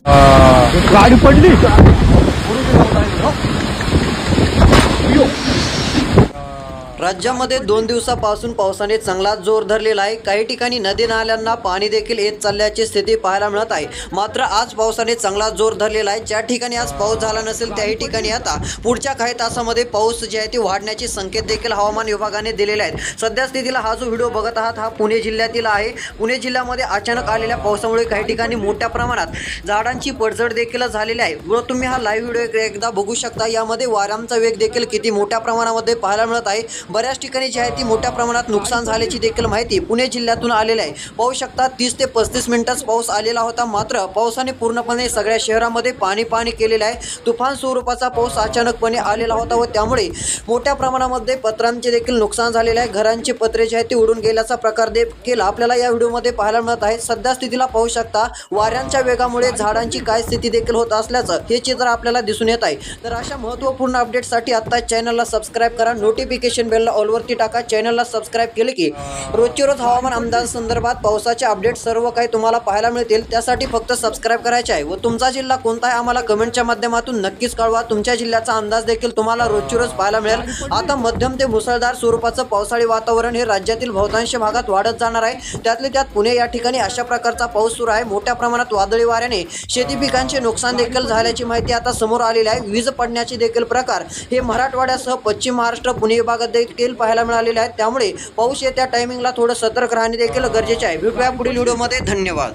गाडी पडली. राज्यामध्ये 2 दिवसापासून पावसाने चांगला जोर धरलेला आहे. काही ठिकाणी नदी नाल्यांना पाणी देखील येत चालल्याची स्थिती पाहायला मिळत आहे. मात्र आज पावसाने चांगला जोर धरलेला आहे. ज्या ठिकाणी आज पाऊस झाला नसेल त्याही ठिकाणी आता पुढच्या काही तासामध्ये पाऊस जे आहे ती वाढण्याचे संकेत देखील हवामान विभागाने दिलेले आहेत. सध्या स्थितीला हा जो व्हिडिओ बघत आहात हा पुणे जिल्ह्यातील आहे. पुणे जिल्ह्यामध्ये अचानक आलेल्या पावसामुळे काही ठिकाणी मोठ्या प्रमाणात झाडांची पडझड देखील झालेली आहे. व तुम्ही हा लाईव्ह व्हिडिओ एकदा बघू शकता. यामध्ये वाऱ्यांचा वेग देखील किती मोठ्या प्रमाणामध्ये पाहायला मिळत आहे. बऱ्याच ठिकाणी जे आहे ती मोठ्या प्रमाणात नुकसान झाल्याची देखील माहिती पुणे जिल्ह्यातून आलेली आहे. पाहू शकता 30 ते 35 मिनिटांच पाऊस आलेला होता. मात्र पावसाने पूर्णपणे सगळ्या शहरामध्ये पाणी केलेलं आहे. तुफान स्वरूपाचा पाऊस अचानकपणे आलेला होता व त्यामुळे मोठ्या प्रमाणामध्ये पत्रांचे देखील नुकसान झालेले आहे. घरांचे पत्रे जे आहेत ते उडून गेल्याचा प्रकार देखील आपल्याला या व्हिडिओमध्ये पाहायला मिळत आहे. सध्या स्थितीला पाहू शकता वाऱ्यांच्या वेगामुळे झाडांची काय स्थिती देखील होत असल्याचं हे चित्र आपल्याला दिसून येत आहे. तर अशा महत्त्वपूर्ण अपडेटसाठी आता चॅनलला सबस्क्राईब करा. नोटिफिकेशन बेल ऑलवरती टाका. चॅनलला सबस्क्राईब केले की रोजचे रोज हवामान अंदाजासंदर्भात पावसाचे अपडेट सर्व काही तुम्हाला पाहायला मिळतील. त्यासाठी फक्त सबस्क्राईब करायचे आहे व तुमचा जिल्हा कोणता आहे आम्हाला कमेंटच्या माध्यमातून नक्कीच कळवा. तुमच्या जिल्ह्याचा अंदाज देखील तुम्हाला रोजचे रोज पाहायला मिळेल. आता मध्यम ते मुसळधार स्वरूपाचं पावसाळी वातावरण हे राज्यातील बहुतांश भागात वाढत जाणार आहे. त्यातले त्यात पुणे या ठिकाणी अशा प्रकारचा पाऊस सुरू आहे. मोठ्या प्रमाणात वादळी वाऱ्याने शेती पिकांचे नुकसान देखील झाल्याची माहिती आता समोर आलेली आहे. वीज पडण्याचे देखील प्रकार हे मराठवाड्यासह पश्चिम महाराष्ट्र पुणे विभागात देखील पाहायला मिळालेले आहेत. त्यामुळे पाऊस येत्या टायमिंगला थोडं सतर्क राहणे देखील गरजेचे आहे. भेटूया पुढील व्हिडिओमध्ये. धन्यवाद.